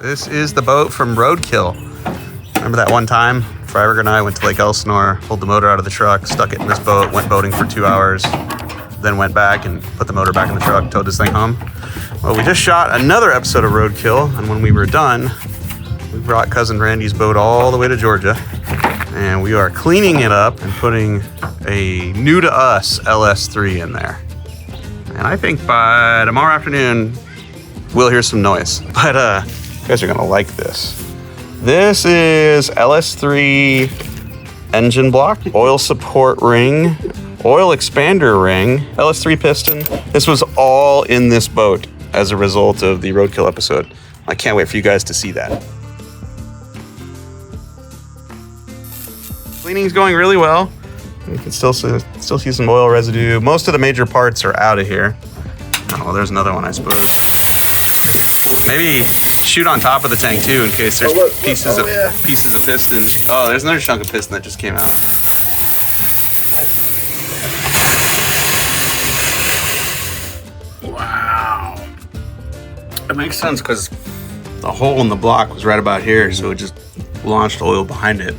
This is the boat from Roadkill. Remember that one time Freiburger and I went to Lake Elsinore, pulled the motor out of the truck, stuck it in this boat, went boating for 2 hours, then went back and put the motor back in the truck, towed this thing home. Well, we just shot another episode of Roadkill, and when we were done, we brought cousin Randy's boat all the way to Georgia, and we are cleaning it up and putting a new to us LS3 in there. And I think by tomorrow afternoon, we'll hear some noise. But you guys are gonna like this. This is LS3 engine block, oil support ring, oil expander ring, LS3 piston. This was all in this boat as a result of the Roadkill episode. I can't wait for you guys to see that. Cleaning's going really well. You can still see some oil residue. Most of the major parts are out of here. Oh, there's another one, I suppose. Maybe shoot on top of the tank too, in case there's pieces of piston. Oh, there's another chunk of piston that just came out. Wow. It makes sense because the hole in the block was right about here, so it just launched oil behind it.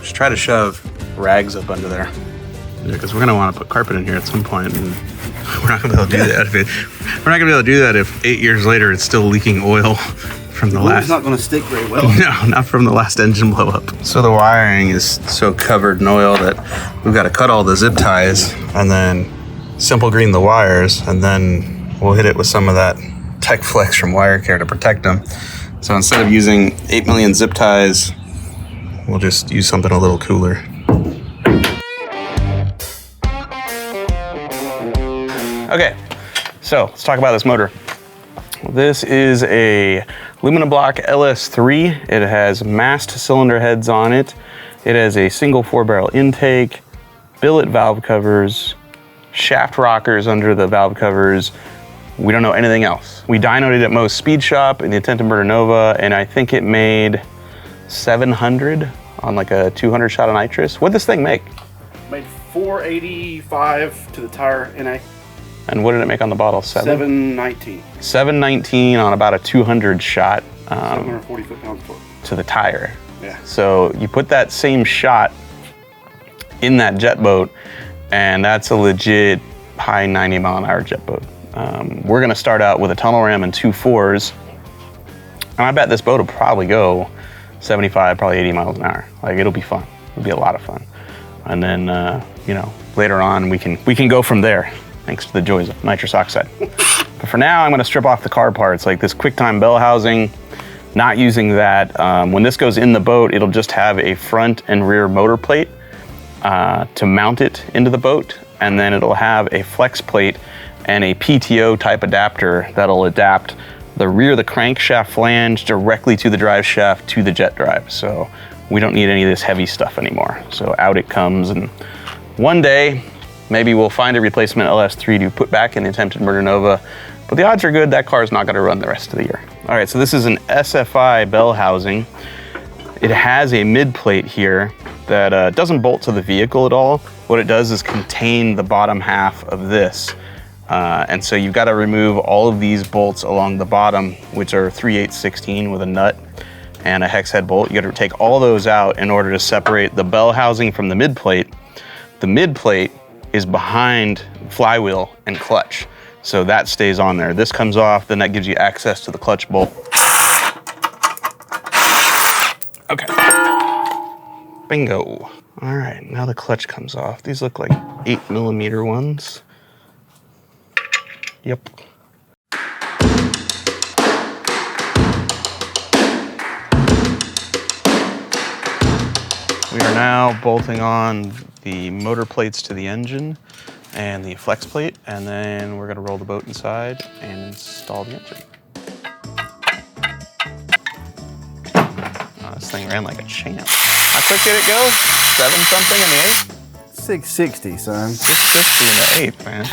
Just try to shove rags up under there, because we're gonna want to put carpet in here at some point, and we're not gonna be able to do that. We're not gonna be able to do that if 8 years later it's still leaking oil from the last. It's not gonna stick very well. No, not from the last engine blow up. So the wiring is so covered in oil that we've got to cut all the zip ties and then simple green the wires, and then we'll hit it with some of that Tech Flex from Wire Care to protect them. So instead of using 8 million zip ties, we'll just use something a little cooler. Okay, so let's talk about this motor. This is a aluminum block LS3. It has mast cylinder heads on it. It has a single 4-barrel intake, billet valve covers, shaft rockers under the valve covers. We don't know anything else. We dynoed it at Moe's Speed Shop in the Untitled Nova, and I think it made 700 on like a 200 shot of nitrous. What'd this thing make? Made 485 to the tire NA. And what did it make on the bottle? 719. 719 on about a 200 shot. 740 foot-pounds to the tire. Yeah. So you put that same shot in that jet boat, and that's a legit high 90 mile an hour jet boat. We're gonna start out with a tunnel ram and 2 4s, and I bet this boat will probably go 75, probably 80 miles an hour. Like, it'll be fun. It'll be a lot of fun. And then, you know, later on we can go from there, thanks to the joys of nitrous oxide. But for now, I'm gonna strip off the car parts, like this QuickTime bell housing, not using that. When this goes in the boat, it'll just have a front and rear motor plate to mount it into the boat. And then it'll have a flex plate and a PTO type adapter that'll adapt the rear of the crankshaft flange directly to the drive shaft to the jet drive. So we don't need any of this heavy stuff anymore. So out it comes, and one day, maybe we'll find a replacement LS3 to put back in the attempted Murder Nova, but the odds are good that car is not gonna run the rest of the year. All right, so this is an Sfi Bell Housing. It has a mid plate here that doesn't bolt to the vehicle at all. What it does is contain the bottom half of this. And so you've got to remove all of these bolts along the bottom, which are 3/8/16 with a nut and a hex head bolt. You got to take all those out in order to separate the bell housing from the mid plate. The mid plate is behind flywheel and clutch, so that stays on there. This comes off, then that gives you access to the clutch bolt. Okay. Bingo. All right, now the clutch comes off. These look like 8mm ones. Yep. We are now bolting on the motor plates to the engine and the flex plate, and then we're gonna roll the boat inside and install the engine. Oh, this thing ran like a champ. How quick did it go? 7 something in the 8th? 660, son. 660 in the 8th, man.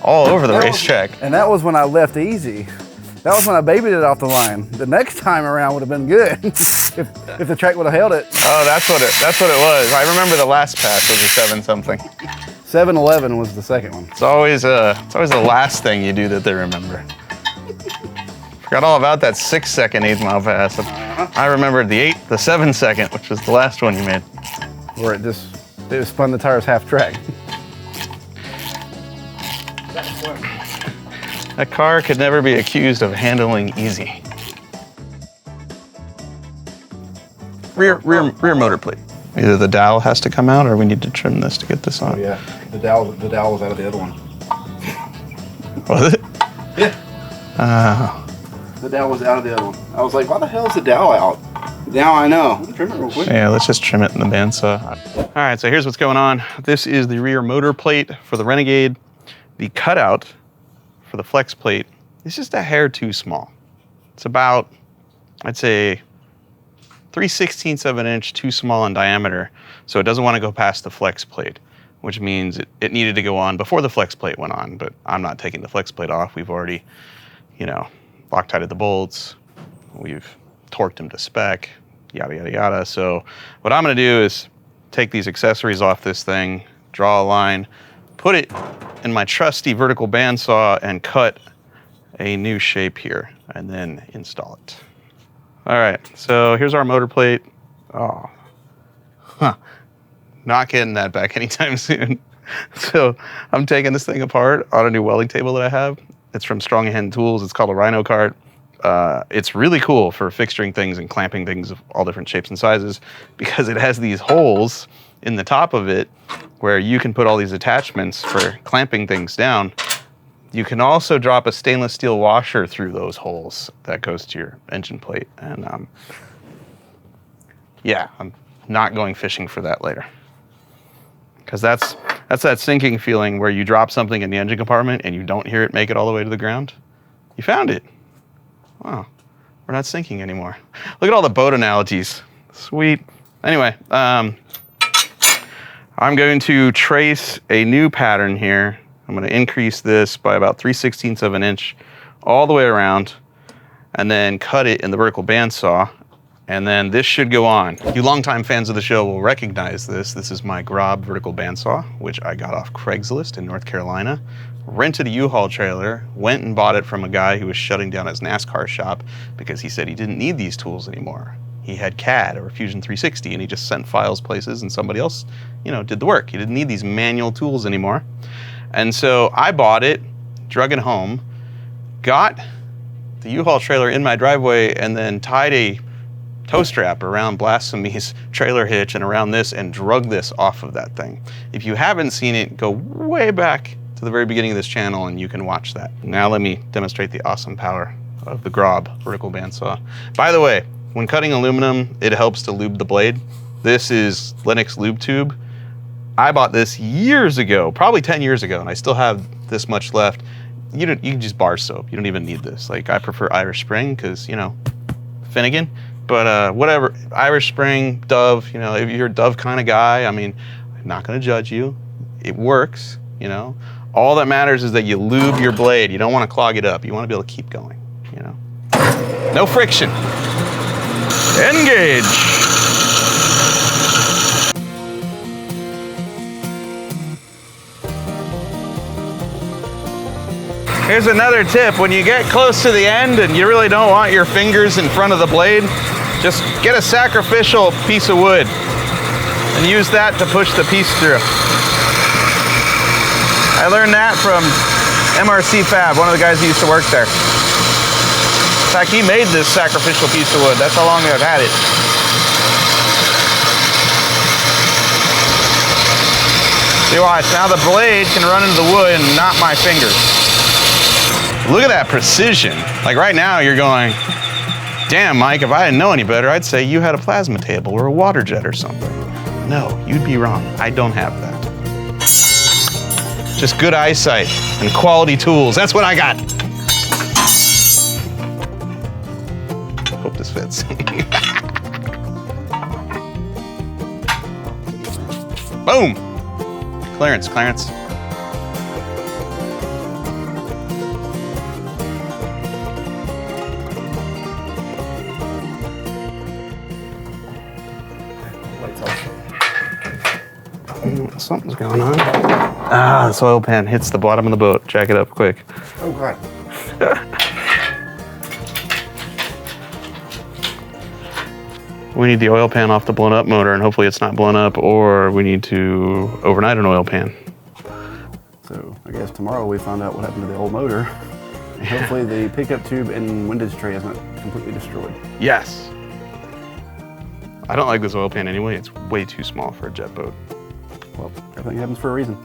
All over the racetrack. And that was when I left easy. That was when I babied it off the line. The next time around would have been good if the track would have held it. Oh, that's what it was. I remember the last pass was a 7 something. 711 was the second one. It's always the last thing you do that they remember. Forgot Forgot all about that 6-second 8 mile pass. I remembered the 7-second, which was the last one you made. Where it spun the tires half track. That car could never be accused of handling easy. Rear motor plate. Either the dowel has to come out or we need to trim this to get this on. Oh yeah, the dowel was out of the other one. Was it? Yeah. The dowel was out of the other one. I was like, why the hell is the dowel out? Now I know. Trim it real quick. Yeah, let's just trim it in the bandsaw. All right, so here's what's going on. This is the rear motor plate for the Renegade. The cutout for the flex plate is just a hair too small. It's about, I'd say, 3/16 of an inch too small in diameter, so it doesn't want to go past the flex plate, which means it needed to go on before the flex plate went on, but I'm not taking the flex plate off. We've already, Loctited the bolts. We've torqued them to spec, yada, yada, yada. So what I'm gonna do is take these accessories off this thing, draw a line, put it in my trusty vertical bandsaw and cut a new shape here, and then install it. All right, so here's our motor plate. Oh, not getting that back anytime soon. So I'm taking this thing apart on a new welding table that I have. It's from Strong Hand Tools. It's called a Rhino Cart. It's really cool for fixturing things and clamping things of all different shapes and sizes because it has these holes in the top of it where you can put all these attachments for clamping things down. You can also drop a stainless steel washer through those holes that goes to your engine plate. And yeah, I'm not going fishing for that later. Because that's that sinking feeling where you drop something in the engine compartment and you don't hear it make it all the way to the ground. You found it. Wow, we're not sinking anymore. Look at all the boat analogies. Sweet. Anyway, I'm going to trace a new pattern here. I'm going to increase this by about 3/16 of an inch all the way around and then cut it in the vertical bandsaw. And then this should go on. You longtime fans of the show will recognize this. This is my Grob vertical bandsaw, which I got off Craigslist in North Carolina. Rented a U-Haul trailer, went and bought it from a guy who was shutting down his NASCAR shop because he said he didn't need these tools anymore. He had CAD or Fusion 360 and he just sent files places and somebody else, did the work. He didn't need these manual tools anymore. And so I bought it, drug it home, got the U-Haul trailer in my driveway and then tied a tow strap around Blasphemy's trailer hitch and around this and drug this off of that thing. If you haven't seen it, go way back to the very beginning of this channel and you can watch that. Now let me demonstrate the awesome power of the Grob vertical bandsaw. By the way, when cutting aluminum, it helps to lube the blade. This is Lennox Lube Tube. I bought this years ago, probably 10 years ago, and I still have this much left. You can just bar soap. You don't even need this. Like, I prefer Irish Spring because, Finnegan. But whatever, Irish Spring, Dove, if you're a Dove kind of guy, I'm not gonna judge you. It works, All that matters is that you lube your blade. You don't wanna clog it up. You wanna be able to keep going, No friction. Engage. Here's another tip. When you get close to the end and you really don't want your fingers in front of the blade, just get a sacrificial piece of wood and use that to push the piece through. I learned that from MRC Fab, one of the guys who used to work there. In fact, he made this sacrificial piece of wood. That's how long I've had it. See, watch, now the blade can run into the wood and not my fingers. Look at that precision. Like right now you're going, damn, Mike, if I didn't know any better, I'd say you had a plasma table or a water jet or something. No, you'd be wrong. I don't have that. Just good eyesight and quality tools. That's what I got. Hope this fits. Boom. Clearance, clearance. Something's going on. This oil pan hits the bottom of the boat. Jack it up quick. Oh, God. we need the oil pan off the blown up motor, and hopefully it's not blown up, or we need to overnight an oil pan. So I guess tomorrow we find out what happened to the old motor. And hopefully the pickup tube and windage tray isn't completely destroyed. Yes. I don't like this oil pan anyway. It's way too small for a jet boat. Well, everything happens for a reason.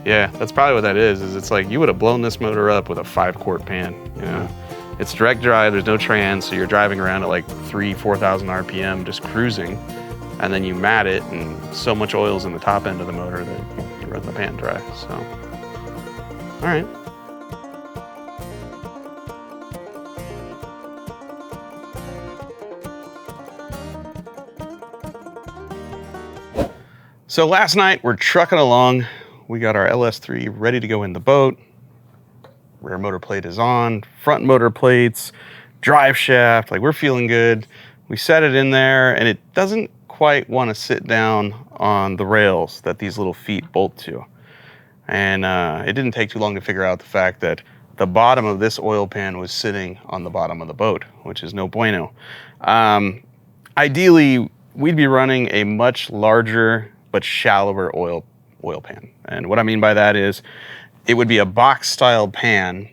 Yeah, that's probably what that is it's like you would have blown this motor up with a 5-quart pan, you know? It's direct drive, there's no trans, so you're driving around at like 4,000 RPM, just cruising, and then you mat it, and so much oil's in the top end of the motor that you run the pan dry, so. All right. So last night, we're trucking along. We got our LS3 ready to go in the boat. Rear motor plate is on, front motor plates, drive shaft, like we're feeling good. We set it in there and it doesn't quite want to sit down on the rails that these little feet bolt to. And it didn't take too long to figure out the fact that the bottom of this oil pan was sitting on the bottom of the boat, which is no bueno. Ideally, we'd be running a much larger but shallower oil pan. And what I mean by that is it would be a box style pan,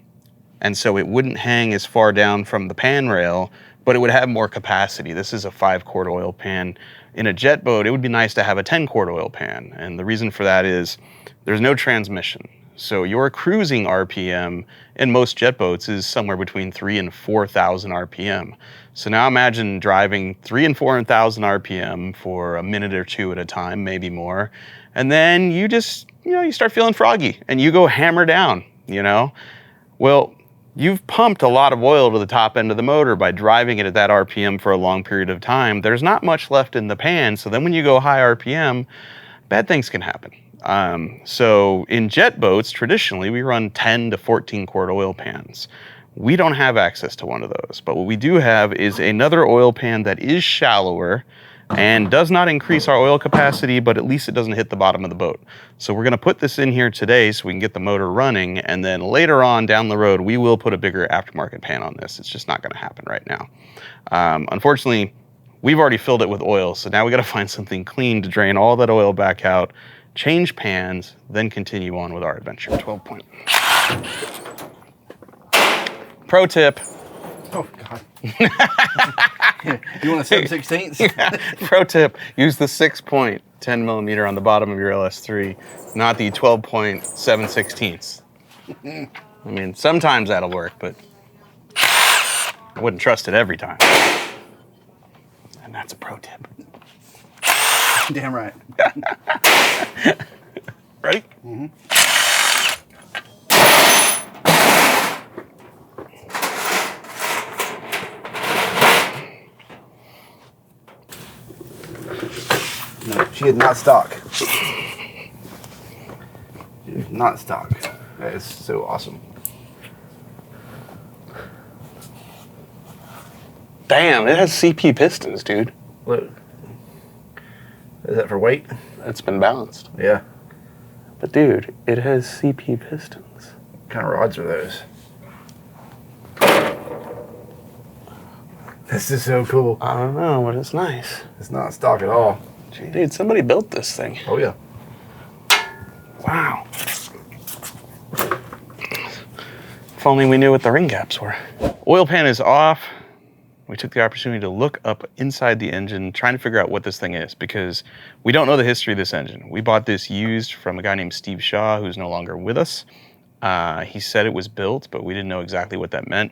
and so it wouldn't hang as far down from the pan rail, but it would have more capacity. This is a 5-quart oil pan. In a jet boat, it would be nice to have a 10-quart oil pan. And the reason for that is there's no transmission. So your cruising RPM in most jet boats is somewhere between 3,000 and 4,000 RPM. So now imagine driving 3,000 and 4,000 RPM for a minute or two at a time, maybe more. And then you just, you start feeling froggy and you go hammer down, Well, you've pumped a lot of oil to the top end of the motor by driving it at that RPM for a long period of time. There's not much left in the pan. So then when you go high RPM, bad things can happen. So in jet boats, traditionally, we run 10 to 14 quart oil pans. We don't have access to one of those, but what we do have is another oil pan that is shallower and does not increase our oil capacity, but at least it doesn't hit the bottom of the boat. So we're gonna put this in here today so we can get the motor running, and then later on down the road, we will put a bigger aftermarket pan on this. It's just not gonna happen right now. Unfortunately, we've already filled it with oil, so now we gotta find something clean to drain all that oil back out, change pans, then continue on with our adventure. 12 point. Pro tip. Oh, God. You want a 7/16? Yeah. Pro tip, use the 6-point 10 millimeter on the bottom of your LS3, not the 12.7/16. I mean, sometimes that'll work, but I wouldn't trust it every time. And that's a pro tip. Damn right. Ready? Mm-hmm. No, she is not stock. She is not stock. That is so awesome. Damn, it has CP pistons, dude. Look. Is that for weight? It's been balanced. Yeah. But dude, it has CP pistons. What kind of rods are those? This is so cool. I don't know, but it's nice. It's not stock at all. Dude, somebody built this thing. Oh, yeah. Wow. If only we knew what the ring gaps were. Oil pan is off. We took the opportunity to look up inside the engine, trying to figure out what this thing is, because we don't know the history of this engine. We bought this used from a guy named Steve Shaw, who's no longer with us. He said it was built, but we didn't know exactly what that meant.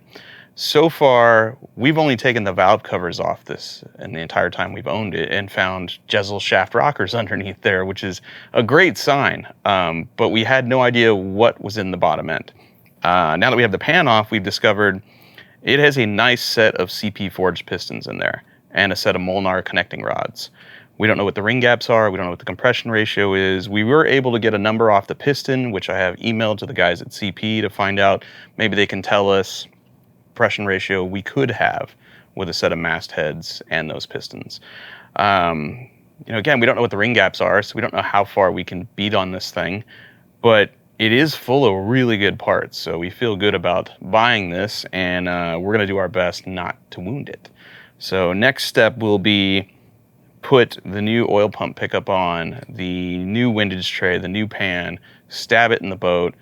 So far, we've only taken the valve covers off this and the entire time we've owned it, and found Jezel shaft rockers underneath there, which is a great sign. But we had no idea what was in the bottom end. Now that we have the pan off, we've discovered it has a nice set of CP forged pistons in there and a set of Molnar connecting rods. We don't know what the ring gaps are. We don't know what the compression ratio is. We were able to get a number off the piston, which I have emailed to the guys at CP to find out. Maybe they can tell us compression ratio we could have with a set of mast heads and those pistons. Again, we don't know what the ring gaps are, so we don't know how far we can beat on this thing, but it is full of really good parts. So we feel good about buying this, and we're gonna do our best not to wound it. So next step will be put the new oil pump pickup on, the new windage tray, the new pan, stab it in the boat,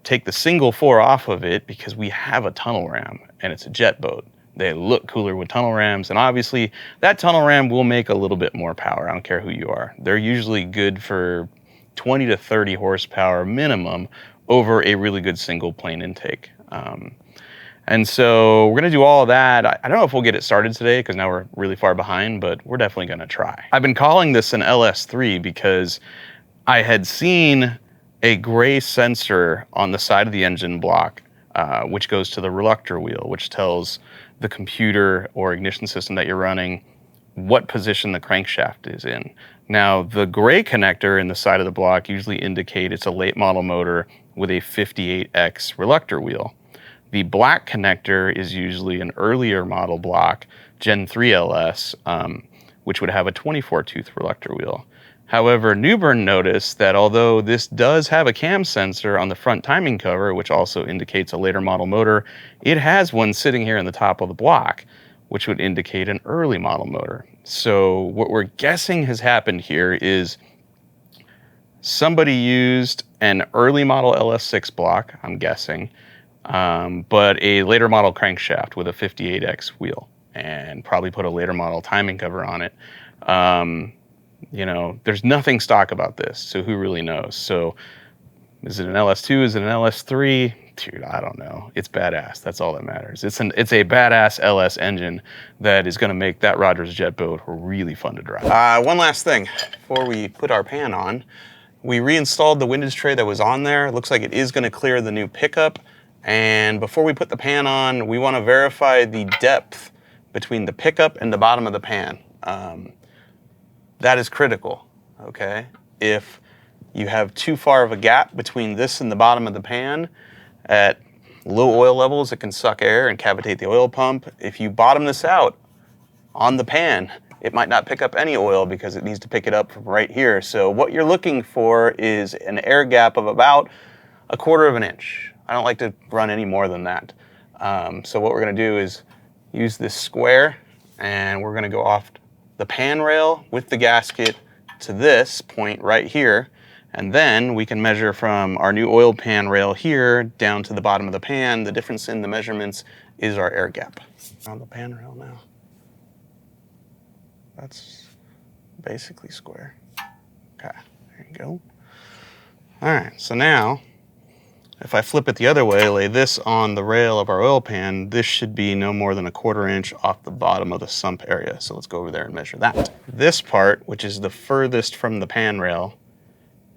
take the single 4 off of it because we have a tunnel ram and it's a jet boat. They look cooler with tunnel rams, and obviously that tunnel ram will make a little bit more power. I don't care who you are. They're usually good for 20 to 30 horsepower minimum over a really good single plane intake. And so we're gonna do all of that. I don't know if we'll get it started today because now we're really far behind, but we're definitely gonna try. I've been calling this an LS3 because I had seen a gray sensor on the side of the engine block, which goes to the reluctor wheel, which tells the computer or ignition system that you're running what position the crankshaft is in. Now, the gray connector in the side of the block usually indicate it's a late model motor with a 58X reluctor wheel. The black connector is usually an earlier model block, Gen 3 LS, which would have a 24 tooth reluctor wheel. However, Newbern noticed that although this does have a cam sensor on the front timing cover, which also indicates a later model motor, it has one sitting here in the top of the block, which would indicate an early model motor. So what we're guessing has happened here is somebody used an early model LS6 block, I'm guessing, but a later model crankshaft with a 58X wheel, and probably put a later model timing cover on it. You know, there's nothing stock about this, so who really knows? So is it an LS2? Is it an LS3? Dude, I don't know. It's badass. That's all that matters. It's a badass LS engine that is going to make that Rogers jet boat really fun to drive. One last thing before we put our pan on. We reinstalled the windage tray that was on there. It looks like it is going to clear the new pickup. And before we put the pan on, we want to verify the depth between the pickup and the bottom of the pan. That is critical, okay? If you have too far of a gap between this and the bottom of the pan, at low oil levels, it can suck air and cavitate the oil pump. If you bottom this out on the pan, it might not pick up any oil because it needs to pick it up from right here. So what you're looking for is an air gap of about 1/4 of an inch. I don't like to run any more than that. So what we're gonna do is use this square, and we're gonna go off the pan rail with the gasket to this point right here, and then we can measure from our new oil pan rail here down to the bottom of the pan. The difference in the measurements is our air gap. On the pan rail now. That's basically square. Okay, there you go. All right, so now, if I flip it the other way, lay this on the rail of our oil pan, this should be no more than 1/4 inch off the bottom of the sump area. So let's go over there and measure that. This part, which is the furthest from the pan rail,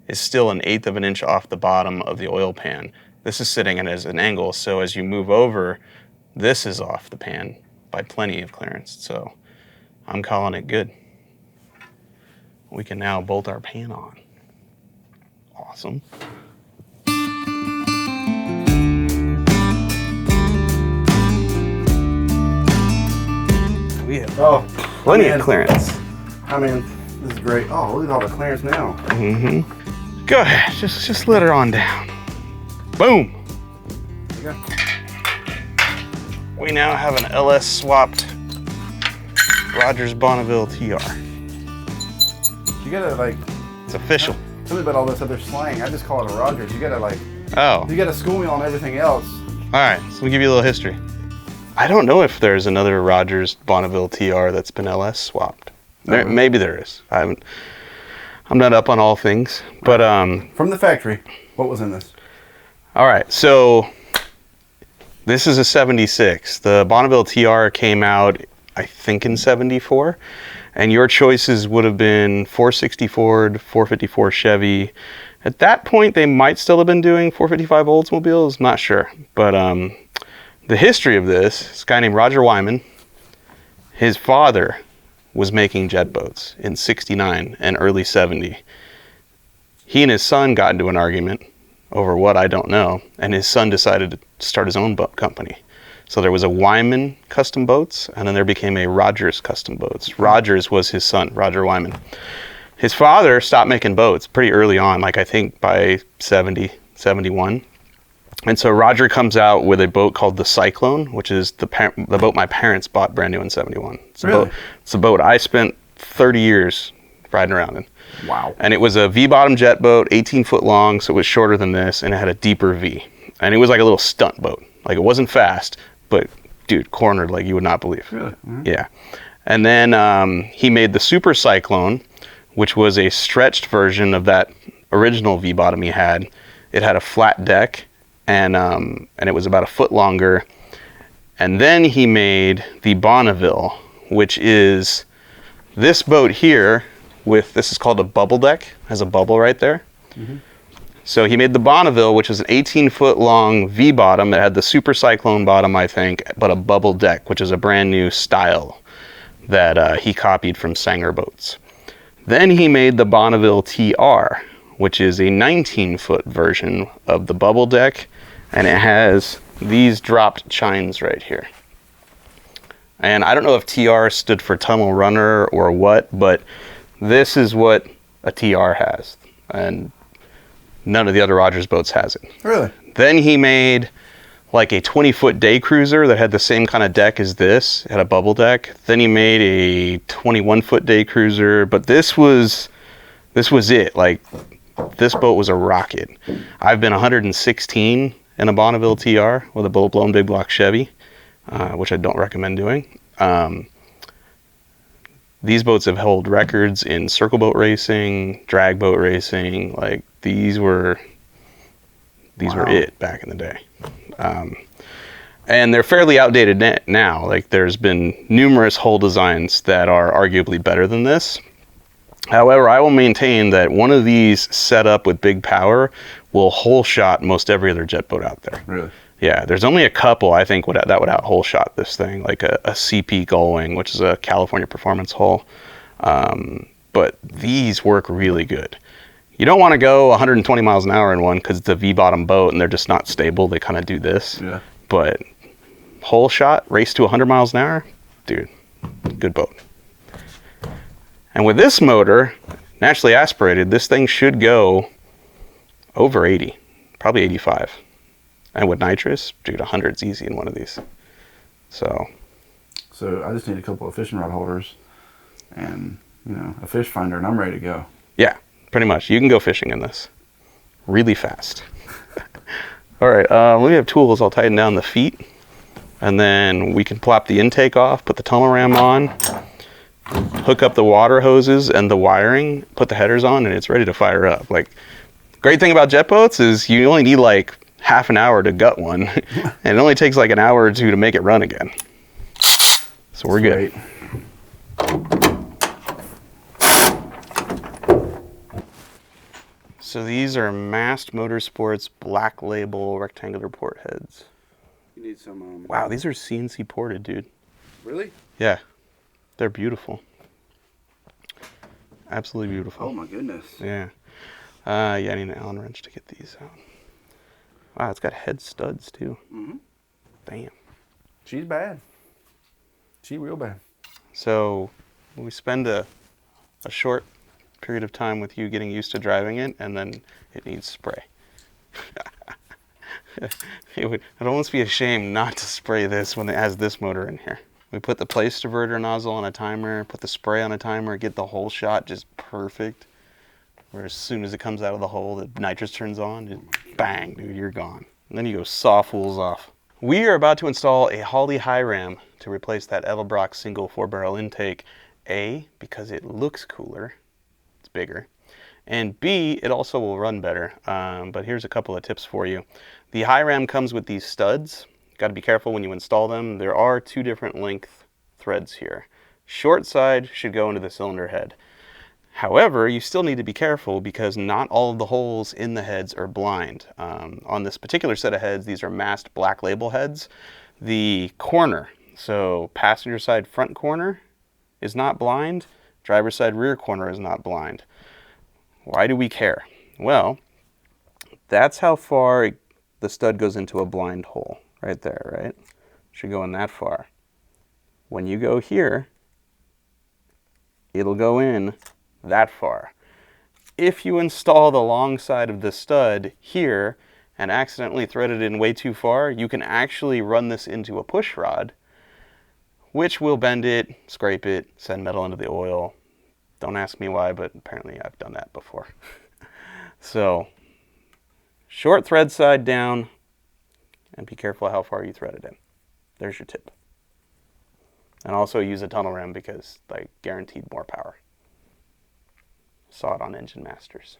is still 1/8 of an inch off the bottom of the oil pan. This is sitting at an angle, so as you move over, this is off the pan by plenty of clearance. So I'm calling it good. We can now bolt our pan on. Awesome. We have plenty of clearance. I mean, this is great. Oh, look at all the clearance now. Mm-hmm. Go ahead, just let her on down. Boom. Yeah. We now have an LS swapped Rogers Bonnevill TR. You gotta like. It's official. Tell me about all this other slang. I just call it a Rogers. You gotta like. Oh. You gotta school me on everything else. All right, so let me give you a little history. I don't know if there's another Rogers Bonnevill TR that's been LS swapped. Maybe there is. I'm not up on all things, but from the factory, what was in this? All right, so this is a 76. The Bonneville TR came out, I think, in 74, and your choices would have been 460 Ford, 454 Chevy. At that point, they might still have been doing 455 Oldsmobiles, not sure. But the history of this guy named Roger Wyman, his father was making jet boats in 69 and early 70. He and his son got into an argument over what, I don't know, and his son decided to start his own boat company. So there was a Wyman Custom Boats, and then there became a Rogers Custom Boats. Rogers was his son, Roger Wyman. His father stopped making boats pretty early on, like I think by 70, 71. And so Roger comes out with a boat called the Cyclone, which is the boat my parents bought brand new in '71. It's a boat I spent 30 years riding around in. Wow. And it was a V-bottom jet boat, 18 foot long, so it was shorter than this, and it had a deeper V. And it was like a little stunt boat. Like, it wasn't fast, but, dude, cornered like you would not believe. Really? Mm-hmm. Yeah. And then he made the Super Cyclone, which was a stretched version of that original V-bottom he had. It had a flat deck, and it was about a foot longer. And then he made the Bonneville, which is this boat here with, this is called a bubble deck, has a bubble right there. Mm-hmm. So he made the Bonneville, which is an 18-foot long V-bottom that had the Super Cyclone bottom, I think, but a bubble deck, which is a brand new style that he copied from Sanger boats. Then he made the Bonneville TR, which is a 19-foot version of the bubble deck, and it has these dropped chines right here. And I don't know if TR stood for tunnel runner or what, but this is what a TR has, and none of the other Rogers boats has it. Really? Then he made like a 20-foot day cruiser that had the same kind of deck as this. It had a bubble deck. Then he made a 21-foot day cruiser, but this was it. Like, this boat was a rocket. I've been 116 in a Bonneville TR with a blown big block Chevy, which I don't recommend doing. These boats have held records in circle boat racing, drag boat racing. Like, these were it back in the day. And they're fairly outdated now. Like, there's been numerous hull designs that are arguably better than this. However, I will maintain that one of these set up with big power will hole shot most every other jet boat out there. Really? Yeah, there's only a couple I think that would out hole shot this thing, like a CP Gullwing, which is a California performance hull. But these work really good. You don't want to go 120 miles an hour in one because it's a V-bottom boat and they're just not stable. They kind of do this. Yeah. But hole shot, race to 100 miles an hour, dude, good boat. And with this motor, naturally aspirated, this thing should go over 80, probably 85. And with nitrous, dude, 100's easy in one of these. So I just need a couple of fishing rod holders and, a fish finder, and I'm ready to go. Yeah, pretty much. You can go fishing in this really fast. All right, we have tools. I'll tighten down the feet, and then we can plop the intake off, put the tunnel ram on, hook up the water hoses and the wiring, put the headers on, and it's ready to fire up. Like, great thing about jet boats is you only need like half an hour to gut one, and it only takes like an hour or two to make it run again. So we're good. So these are Mast Motorsports Black Label rectangular port heads. You need some. Wow, these are CNC ported, dude. Really? Yeah, they're beautiful. Absolutely beautiful. Oh my goodness. Yeah. I need an Allen wrench to get these out. Wow, it's got head studs too. Mm-hmm. Damn. She's bad. She real bad. So we spend a short period of time with you getting used to driving it, and then it needs spray. It'd almost be a shame not to spray this when it has this motor in here. We put the place diverter nozzle on a timer, put the spray on a timer, get the hole shot just perfect. Where as soon as it comes out of the hole, the nitrous turns on, just bang, dude, you're gone. And then you go saw fools off. We are about to install a Holley high ram to replace that Edelbrock single 4-barrel intake. A, because it looks cooler, it's bigger. And B, it also will run better. But here's a couple of tips for you. The high ram comes with these studs. Got to be careful when you install them. There are 2 different length threads here. Short side should go into the cylinder head. However, you still need to be careful because not all of the holes in the heads are blind. On this particular set of heads, these are Mast Black Label heads. The corner, so passenger side front corner is not blind, driver side rear corner is not blind. Why do we care? Well, that's how far the stud goes into a blind hole, right there, right? Should go in that far. When you go here, it'll go in that far. If you install the long side of the stud here, and accidentally threaded in way too far, you can actually run this into a push rod, which will bend it, scrape it, send metal into the oil. Don't ask me why, but apparently I've done that before. So, short thread side down, and be careful how far you thread it in. There's your tip. And also use a tunnel ram because like guaranteed more power. Saw it on Engine Masters.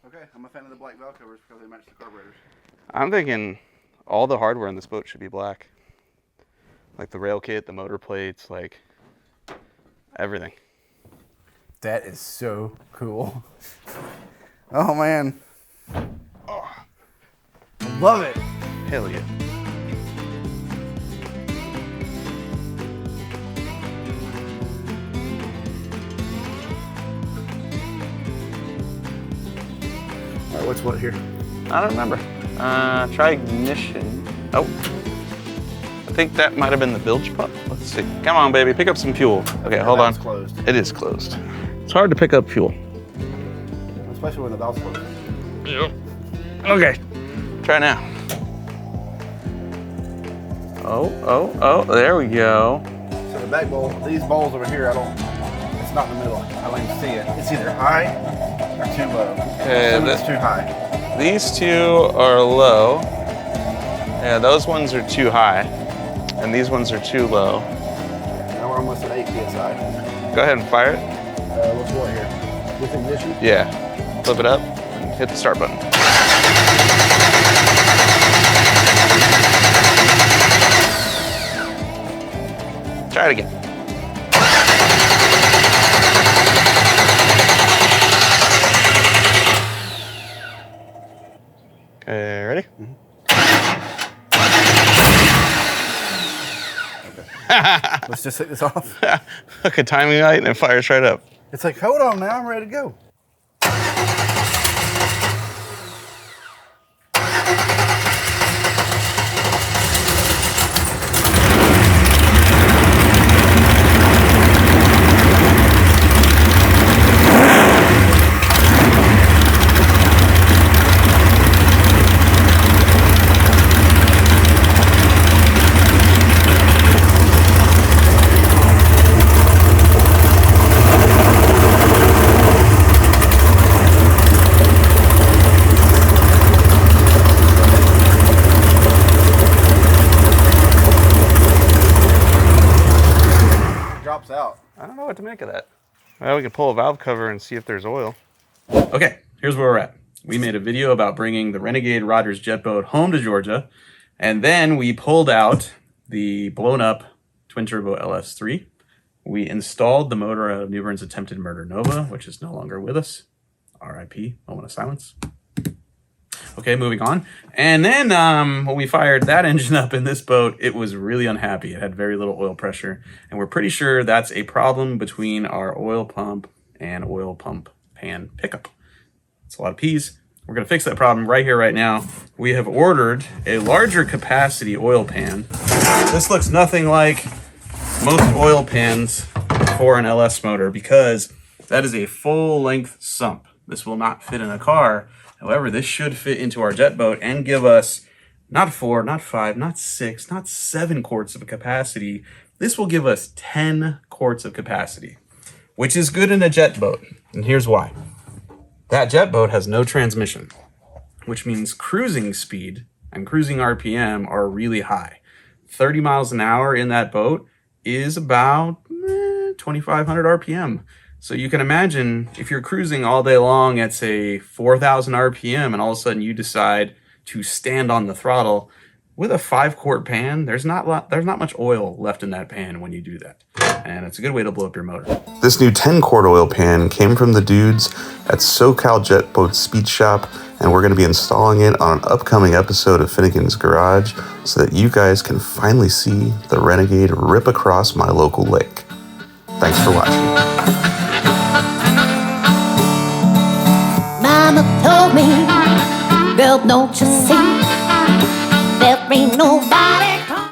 Okay, I'm a fan of the black valve covers because they match the carburetors. I'm thinking all the hardware in this boat should be black. Like the rail kit, the motor plates, like everything. That is so cool. Oh man. Oh, I love it. hell yeah. All right, what's what here? I don't remember. Try ignition. Oh. I think that might have been the bilge pump. Let's see. Come on, baby, pick up some fuel. Okay, hold on. It's closed. It is closed. It's hard to pick up fuel. Especially when the valve's closed. Yep. Okay. Try now. Oh, there we go. So the back bowl, these bowls over here, it's not in the middle. I don't even see it. It's either high or too low. Okay, It's too high. These two are low. Yeah, those ones are too high. And these ones are too low. Now we're almost at 8 PSI. Go ahead and fire it. What's what here? With ignition? Yeah. Flip it up and hit the start button. Try it again. Okay, ready? Mm-hmm. Let's just take this off. Hook a timing light and it fires right up. It's like, hold on now, I'm ready to go. Out. I don't know what to make of that. Well, we can pull a valve cover and see if there's oil. Okay, here's where we're at. We made a video about bringing the Renegade Rogers jet boat home to Georgia, and then we pulled out the blown up twin turbo LS3. We installed the motor out of Newbern's attempted murder Nova, which is no longer with us. RIP, moment of silence. Okay, moving on. And then when we fired that engine up in this boat, it was really unhappy. It had very little oil pressure. And we're pretty sure that's a problem between our oil pump and oil pump pan pickup. It's a lot of P's. We're going to fix that problem right here, right now. We have ordered a larger capacity oil pan. This looks nothing like most oil pans for an LS motor because that is a full-length sump. This will not fit in a car. However, this should fit into our jet boat and give us not 4, not 5, not 6, not 7 quarts of capacity. This will give us 10 quarts of capacity, which is good in a jet boat. And here's why. That jet boat has no transmission, which means cruising speed and cruising RPM are really high. 30 miles an hour in that boat is about 2,500 RPM. So you can imagine if you're cruising all day long at, say, 4,000 RPM and all of a sudden you decide to stand on the throttle with a 5-quart pan, there's not much oil left in that pan when you do that. And it's a good way to blow up your motor. This new 10-quart oil pan came from the dudes at SoCal Jet Boat Speed Shop, and we're going to be installing it on an upcoming episode of Finnegan's Garage so that you guys can finally see the Renegade rip across my local lake. Thanks for watching. Mama told me, girl, don't you see, there ain't no